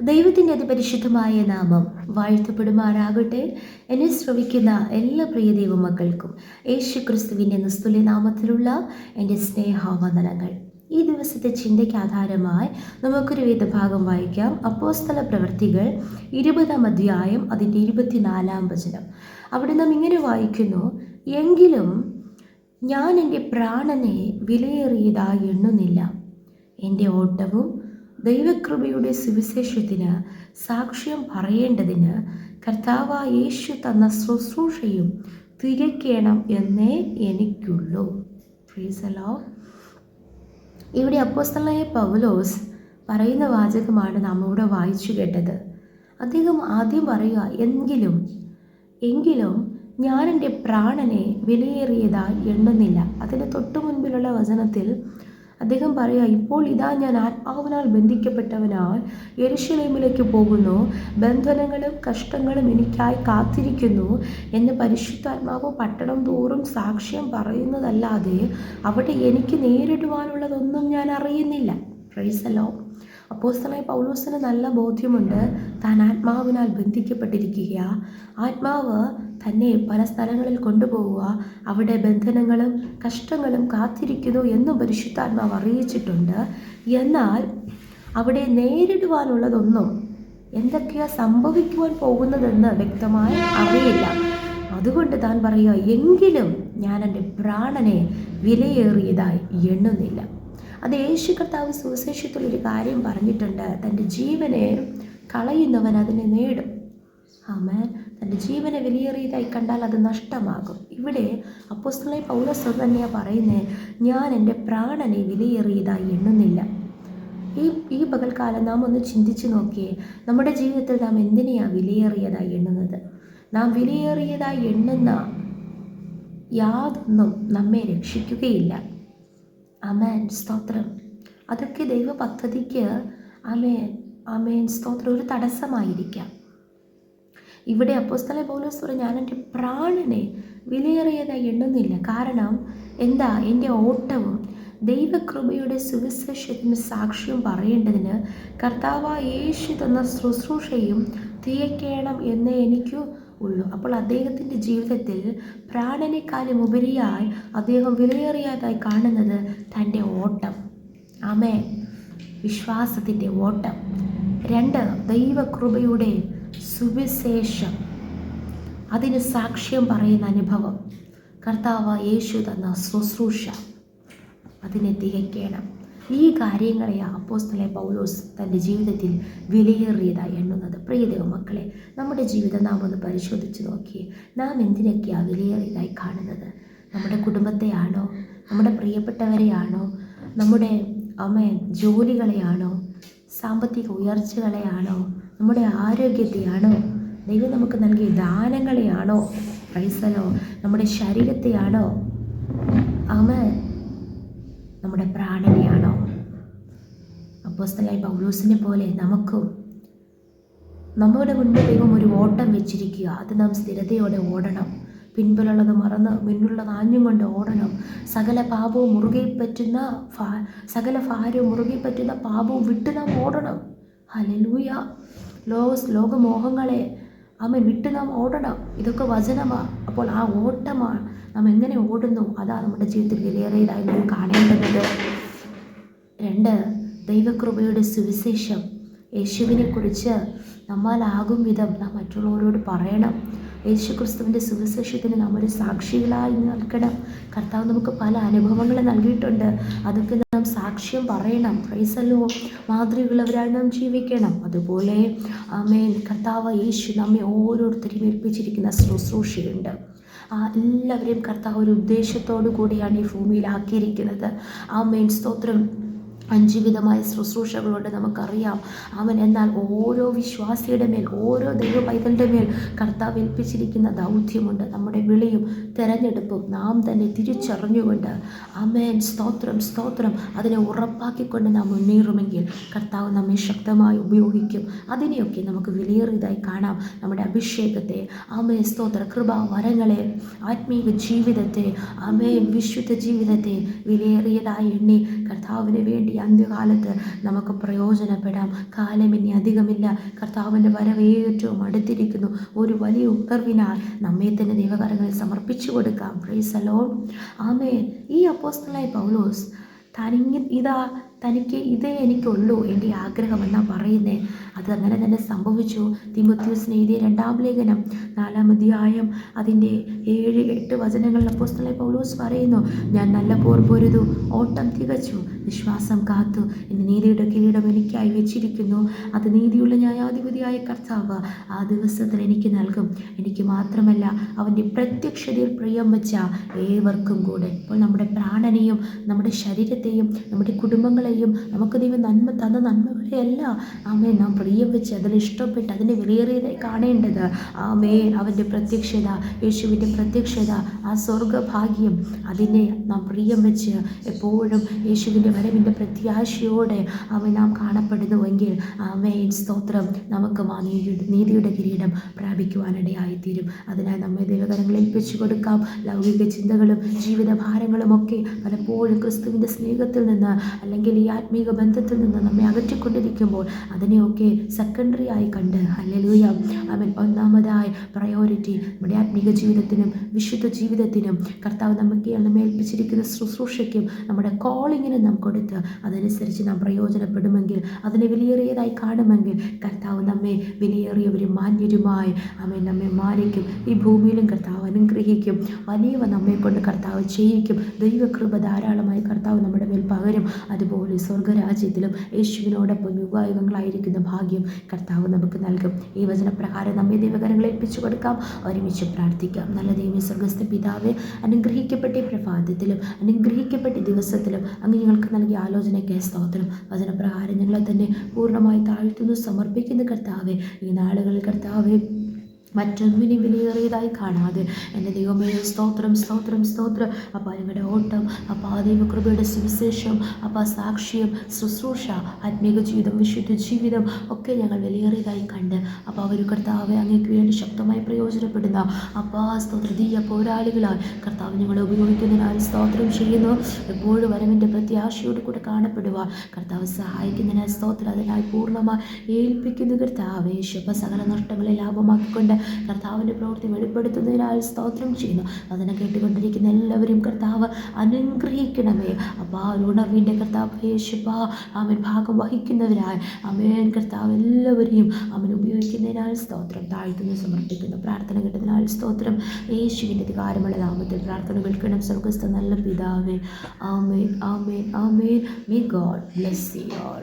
ദൈവത്തിൻ്റെ അതിപരിശുദ്ധമായ നാമം വാഴ്ത്തപ്പെടുമാറാകട്ടെ. എന്നെ ശ്രവിക്കുന്ന എല്ലാ പ്രിയ ദൈവമക്കൾക്കും യേശു ക്രിസ്തുവിൻ്റെ നിസ്തുല്യ നാമത്തിലുള്ള എൻ്റെ സ്നേഹവന്ദനങ്ങൾ. ഈ ദിവസത്തെ ചിന്തയ്ക്ക് ആധാരമായി നമുക്കൊരു വേദഭാഗം വായിക്കാം. അപ്പോസ്തല പ്രവൃത്തികൾ 20-ാം അധ്യായം അതിൻ്റെ 24-ാം വചനം. അവിടെ നാം ഇങ്ങനെ വായിക്കുന്നു: എങ്കിലും ഞാൻ എൻ്റെ പ്രാണനെ വിലയേറിയതായി എണ്ണുന്നില്ല. എൻ്റെ ഓട്ടവും ദൈവകൃപയുടെ സുവിശേഷത്തിന് സാക്ഷ്യം പറയേണ്ടതിന് കർത്താവായ യേശു തന്ന ശുശ്രൂഷയും തികയ്ക്കണം എന്നേ എനിക്കുള്ളൂ. Price the Lord. ഇവിടെ അപ്പോസ്തലനായ പൗലോസ് പറയുന്ന വാചകമാണ് നാം ഇവിടെ വായിച്ചു കേട്ടത്. അദ്ദേഹം ആദ്യം പറയുക, എങ്കിലും ഞാൻ എൻ്റെ പ്രാണനെ വിലയേറിയതായി എണ്ണുന്നില്ല. അതിന് തൊട്ടു മുൻപിലുള്ള വചനത്തിൽ അദ്ദേഹം പറയുക, ഇപ്പോൾ ഇതാ ഞാൻ ആത്മാവിനാൽ ബന്ധിക്കപ്പെട്ടവനാൽ യെരൂശലേമിലേക്ക് പോകുന്നു, ബന്ധനങ്ങളും കഷ്ടങ്ങളും എനിക്കായി കാത്തിരിക്കുന്നു എന്ന് പരിശുദ്ധാത്മാവ് പട്ടണം തോറും സാക്ഷ്യം പറയുന്നതല്ലാതെ അവിടെ എനിക്ക് നേരിടുവാനുള്ളതൊന്നും ഞാൻ അറിയുന്നില്ല. Praise the lord. അപ്പോസ്തലനായ പൗലോസിന് നല്ല ബോധ്യമുണ്ട്, താൻ ആത്മാവിനാൽ ബന്ധിക്കപ്പെട്ടിരിക്കുക, ആത്മാവ് തന്നെ പല സ്ഥലങ്ങളിൽ കൊണ്ടുപോവുക, അവിടെ ബന്ധനങ്ങളും കഷ്ടങ്ങളും കാത്തിരിക്കുന്നു എന്നും പരിശുദ്ധാത്മാവ് അറിയിച്ചിട്ടുണ്ട്. എന്നാൽ അവിടെ നേരിടുവാനുള്ളതൊന്നും, എന്തൊക്കെയാണ് സംഭവിക്കുവാൻ പോകുന്നതെന്ന് വ്യക്തമായി അറിയില്ല. അതുകൊണ്ട് താൻ പറയുക, എങ്കിലും ഞാൻ എൻ്റെ പ്രാണനെ വിലയേറിയതായി എണ്ണുന്നില്ല. അത് യേശു കർത്താവ് സുവിശേഷത്തിൽ ഒരു കാര്യം പറഞ്ഞിട്ടുണ്ട്: തൻ്റെ ജീവനെ കളയുന്നവൻ അതിനെ നേടും. ആമേൻ. തൻ്റെ ജീവനെ വിലയേറിയതായി കണ്ടാൽ അത് നഷ്ടമാകും. ഇവിടെ അപ്പോസ്തലനായ പൗലോസ് തന്നെയാണ് പറയുന്നത്, ഞാൻ എൻ്റെ പ്രാണനെ വിലയേറിയതായി എണ്ണുന്നില്ല. ഈ പകൽക്കാലം നാം ഒന്ന് ചിന്തിച്ച് നോക്കിയേ, നമ്മുടെ ജീവിതത്തിൽ നാം എന്തിനെയാണ് വിലയേറിയതായി എണ്ണുന്നത്? നാം വിലയേറിയതായി എണ്ണുന്ന യാതൊന്നും നമ്മെ രക്ഷിക്കുകയില്ല. ആമേൻ, സ്തോത്രം. അതൊക്കെ ദൈവ പദ്ധതിക്ക് ആമേൻ സ്തോത്രം ഒരു തടസ്സമായിരിക്കാം. ഇവിടെ അപ്പോസ്തലനായ പൗലോസ് പറഞ്ഞു, ഞാൻ എൻ്റെ പ്രാണനെ വിലയേറിയതായി എണ്ണുന്നില്ല. കാരണം എന്താ? എൻ്റെ ഓട്ടവും ദൈവകൃപയുടെ സുവിശേഷത്തിന് സാക്ഷ്യം പറയേണ്ടതിന് കർത്താവായ യേശു തന്ന ശുശ്രൂഷയും തികയ്ക്കണം എന്നേ എനിക്ക് ഉള്ളൂ. അപ്പോൾ അദ്ദേഹത്തിൻ്റെ ജീവിതത്തിൽ പ്രാണനേക്കാളും ഉപരിയായി അദ്ദേഹം വിലയേറിയതായി കാണുന്നത് തൻ്റെ ഓട്ടം. ആമേൻ, വിശ്വാസത്തിൻ്റെ ഓട്ടം. 2, ദൈവകൃപയുടെ സുവിശേഷം, അതിന് സാക്ഷ്യം പറയുന്ന അനുഭവം. കർത്താവ് യേശു തന്ന ശുശ്രൂഷ, അതിനെ തികയ്ക്കണം. ഈ കാര്യങ്ങളെയാണ് അപ്പോസ്തലനായ പൗലോസ് തൻ്റെ ജീവിതത്തിൽ വിലയേറിയതായി എണ്ണുന്നത്. പ്രിയ ദൈവമക്കളെ, നമ്മുടെ ജീവിതം നാം ഒന്ന് പരിശോധിച്ച് നോക്കിയേ. നാം എന്തിനൊക്കെയാണ് വിലയേറിയതായി കാണുന്നത്? നമ്മുടെ കുടുംബത്തെയാണോ? നമ്മുടെ പ്രിയപ്പെട്ടവരെയാണോ? നമ്മുടെ ജോലികളെയാണോ? സാമ്പത്തിക ഉയർച്ചകളെയാണോ? നമ്മുടെ ആരോഗ്യത്തെയാണോ? ദൈവം നമുക്ക് നൽകിയ ദാനങ്ങളെയാണോ? Price the Lord. നമ്മുടെ ശരീരത്തെയാണോ? നമ്മുടെ പ്രാണനെയാണോ? അപ്പോസ്തലനായ പൗലോസിനെ പോലെ നമുക്കും നമ്മുടെ മുൻപിൽ ദൈവം ഒരു ഓട്ടം വെച്ചിരിക്കുക. അത് നാം സ്ഥിരതയോടെ ഓടണം. പിൻപിലുള്ളത് മറന്ന് മുന്നിലുള്ളത് ആഞ്ഞും കൊണ്ട് ഓടണം. സകല ഭാരവും മുറുകെ പറ്റുന്ന പാപവും വിട്ട് നാം ഓടണം. ഹല്ലേലൂയ. ലോകമോഹങ്ങളെ വിട്ട് നാം ഓടണം. ഇതൊക്കെ വചനമാണ്. അപ്പോൾ ആ ഓട്ടമാണ് നാം എങ്ങനെ ഓടുന്നു, അതാണ് നമ്മുടെ ജീവിതത്തിൽ വിലയേറിയതായി നാം കാണേണ്ടത്. 2, ദൈവകൃപയുടെ സുവിശേഷം. യേശുവിനെക്കുറിച്ച് നമ്മാലാകും വിധം നാം മറ്റുള്ളവരോട് പറയണം. യേശു ക്രിസ്തുവിൻ്റെ സുവിശേഷത്തിന് നാം ഒരു സാക്ഷികളായി നിൽക്കണം. കർത്താവ് നമുക്ക് പല അനുഭവങ്ങൾ നൽകിയിട്ടുണ്ട്. അതൊക്കെ നാം സാക്ഷ്യം പറയണം. Price the Lord. മാതൃകയുള്ളവരായി നാം ജീവിക്കണം. അതുപോലെ ആമേൻ, കർത്താവ് യേശു നമ്മെ ഓരോരുത്തരെയും ഏൽപ്പിച്ചിരിക്കുന്ന ശുശ്രൂഷയുണ്ട്. എല്ലാവരെയും കർത്താവ് ഒരു ഉദ്ദേശത്തോടു കൂടിയാണ് ഈ ഭൂമിയിലാക്കിയിരിക്കുന്നത്. ആമേൻ, സ്തോത്രം. 5 വിധമായ ശുശ്രൂഷകളുണ്ട്, നമുക്കറിയാം. എന്നാൽ ഓരോ വിശ്വാസിയുടെ മേൽ, ഓരോ ദൈവ പൈതലിൻ്റെ മേൽ കർത്താവ് ഏൽപ്പിച്ചിരിക്കുന്ന ദൗത്യമുണ്ട്. നമ്മുടെ വിളിയും തെരഞ്ഞെടുപ്പും നാം തന്നെ തിരിച്ചറിഞ്ഞുകൊണ്ട് സ്തോത്രം അതിനെ ഉറപ്പാക്കിക്കൊണ്ട് നാം മുന്നേറുമെങ്കിൽ കർത്താവ് നമ്മെ ശക്തമായി ഉപയോഗിക്കും. അതിനെയൊക്കെ നമുക്ക് വിലയേറിയതായി കാണാം. നമ്മുടെ അഭിഷേകത്തെ, സ്തോത്ര കൃപാവരങ്ങളെ, ആത്മീയ ജീവിതത്തെ, വിശുദ്ധ ജീവിതത്തെ വിലയേറിയതായി എണ്ണി കർത്താവിന് വേണ്ടി അന്ത്യകാലത്ത് നമുക്ക് പ്രയോജനപ്പെടാം. കാലം ഇനി അധികമില്ല. കർത്താവിൻ്റെ വരവ് ഏറ്റവും അടുത്തിരിക്കുന്നു. ഒരു വലിയ ഉണർവിനാൽ നമ്മെ തന്നെ ദൈവകരങ്ങളിൽ സമർപ്പിച്ചു കൊടുക്കാം. Praise the lord. ആമേൻ. ഈ അപ്പോസ്തലനായ പൗലോസ് തനിക്ക് ഇതേ എനിക്കുള്ളൂ എൻ്റെ ആഗ്രഹം എന്നാ പറയുന്നേ. അതങ്ങനെ തന്നെ സംഭവിച്ചു. തീമോഥെയോസിന് എഴുതിയ 2-ാം ലേഖനം 4-ാം അധ്യായം അതിൻ്റെ 7-8 വചനങ്ങളിൽ അപ്പോസ്തലനായ പൗലോസ് പറയുന്നു, ഞാൻ നല്ല പോർ പൊരുതു, ഓട്ടം തികച്ചു, വിശ്വാസം കാത്തു, എൻ്റെ നീതിയുടെ കിരീടം എനിക്കായി വെച്ചിരിക്കുന്നു. അത് നീതിയുള്ള ന്യായാധിപതിയായ കർത്താവ് ആ ദിവസത്തിൽ എനിക്ക് നൽകും. എനിക്ക് മാത്രമല്ല, അവൻ്റെ പ്രത്യക്ഷതയിൽ പ്രിയം വെച്ച ഏവർക്കും കൂടെ. അപ്പോൾ നമ്മുടെ പ്രാണനെയും നമ്മുടെ ശരീരത്തെയും നമ്മുടെ കുടുംബങ്ങളെയും നമുക്ക് ദൈവം തന്ന നന്മകളെയല്ല ആമേൻ നാം പ്രിയം വെച്ച് അതിൽ ഇഷ്ടപ്പെട്ട് അതിൻ്റെ വിലയേറിയതായി കാണേണ്ടത്. ആമേൻ. അവൻ്റെ പ്രത്യക്ഷത, യേശുവിൻ്റെ പ്രത്യക്ഷത, ആ സ്വർഗഭാഗ്യം, അതിനെ നാം പ്രിയം വെച്ച് എപ്പോഴും യേശുവിൻ്റെ വരവിൻ്റെ പ്രത്യാശയോടെ അവൻ നാം കാണപ്പെടുന്നുവെങ്കിൽ ആമേൻ സ്തോത്രം, നമുക്ക് ആ നീതിയുടെ കിരീടം പ്രാപിക്കുവാനിടയായിത്തീരും. അതിനായി നമ്മെ ദൈവകരങ്ങളിൽ ഏൽപ്പിച്ചു കൊടുക്കാം. ലൗകിക ചിന്തകളും ജീവിതഭാരങ്ങളും ഒക്കെ പലപ്പോഴും ക്രിസ്തുവിൻ്റെ സ്നേഹത്തിൽ നിന്ന് അല്ലെങ്കിൽ ഈ ആത്മീക ബന്ധത്തിൽ നിന്ന് നമ്മെ അകറ്റിക്കൊണ്ടിരിക്കുമ്പോൾ അതിനെയൊക്കെ സെക്കൻഡറി ആയി കണ്ട് ഹല്ലേലൂയ അവൻ ഒന്നാമതായി പ്രയോറിറ്റി നമ്മുടെ ആത്മീക ജീവിതത്തിനും വിശുദ്ധ ജീവിതത്തിനും കർത്താവ് നമ്മെ ഏൽപ്പിച്ചിരിക്കുന്ന ശുശ്രൂഷയ്ക്കും നമ്മുടെ കോളിങ്ങിനും നാം കൊടുത്ത് അതനുസരിച്ച് നാം പ്രയോജനപ്പെടുമെങ്കിൽ, അതിനെ വിലയേറിയതായി കാണുമെങ്കിൽ കർത്താവ് നമ്മെ വിലയേറിയവരും മാന്യരുമായി അവൻ നമ്മെ മാനിക്കും. ഈ ഭൂമിയിലും കർത്താവ് അനുഗ്രഹിക്കും. വലിയവ നമ്മെ കൊണ്ട് കർത്താവ് ചെയ്യിക്കും. ദൈവകൃപ ധാരാളമായി കർത്താവ് നമ്മുടെ മേൽ പകരും. അതുപോലെ സ്വർഗരാജ്യത്തിലും യേശുവിനോടൊപ്പം യുഗായുഗങ്ങളായിരിക്കുന്ന ഭാഗ്യം കർത്താവ് നമുക്ക് നൽകും. ഈ വചനപ്രകാരം നമ്മെ ദൈവകരങ്ങളിൽ ഏൽപ്പിച്ചു കൊടുക്കാം. ഒരുമിച്ച് പ്രാർത്ഥിക്കാം. നല്ല ദൈവമേ, സ്വർഗ്ഗസ്ഥ പിതാവേ, അനുഗ്രഹിക്കപ്പെട്ട പ്രഭാതത്തിലും അനുഗ്രഹിക്കപ്പെട്ട ദിവസത്തിലും അങ്ങ് ഞങ്ങൾക്ക് നൽകിയ ആലോചനയ്ക്ക് സ്തോത്രം. വചനപ്രകാരം ഞങ്ങളെ തന്നെ പൂർണ്ണമായി താഴ്ത്തുന്നു, സമർപ്പിക്കുന്ന കർത്താവേ, ഈ നാളുകളിൽ കർത്താവേ മറ്റൊന്നിനെ വിലയേറിയതായി കാണാതെ എൻ്റെ ദൈവമേ സ്തോത്രം സ്തോത്രം സ്തോത്രം. അപ്പോൾ ഞങ്ങളുടെ ഓട്ടം, അപ്പോൾ ദൈവകൃപയുടെ സുവിശേഷം, അപ്പോൾ സാക്ഷ്യം, ശുശ്രൂഷ, ആത്മീക ജീവിതം, വിശുദ്ധ ജീവിതം ഒക്കെ ഞങ്ങൾ വിലയേറിയതായി കണ്ട് അപ്പോൾ അവർ കർത്താവെ അങ്ങേക്ക് വേണ്ടി ശക്തമായി പ്രയോജനപ്പെടുന്ന അപ്പോൾ സ്തോത്രതീയ പോരാളികളായി കർത്താവ് ഞങ്ങളെ ഉപയോഗിക്കുന്നതിനാൽ സ്തോത്രം ചെയ്യുന്നു. എപ്പോഴും വരവിൻ്റെ പ്രത്യാശയോട് കൂടെ കാണപ്പെടുവാൻ കർത്താവ് സഹായിക്കുന്നതിനാൽ സ്തോത്രം. അതിനായി പൂർണ്ണമായി ഏൽപ്പിക്കുന്നു കർത്താവേ. സകല നഷ്ടങ്ങളെ ലാഭമാക്കിക്കൊണ്ട് കർത്താവിൻ്റെ പ്രവൃത്തി വെളിപ്പെടുത്തുന്നതിനാൽ സ്തോത്രം ചെയ്യുന്നു. അതിനെ കേട്ടുകൊണ്ടിരിക്കുന്ന എല്ലാവരും കർത്താവ് അനുഗ്രഹിക്കണമേ. അപ്പോൾ ആ ഉണർവിൻ്റെ കർത്താവ് യേശുപ്പാ അവൻ ഭാഗം വഹിക്കുന്നവരായി അമേൻ കർത്താവ് എല്ലാവരെയും അവൻ ഉപയോഗിക്കുന്നതിനാൽ സ്തോത്രം. താഴ്ത്തുന്നു, സമർപ്പിക്കുന്നു. പ്രാർത്ഥന കേട്ടതിനാൽ സ്തോത്രം. യേശുവിൻ്റെ അധികാരമുള്ള നാമത്തിൽ പ്രാർത്ഥന കേൾക്കണം. സ്വർഗ്ഗസ്ഥ നല്ല പിതാവേ. ആമേൻ ആമേൻ ആമേൻ. May god bless you all.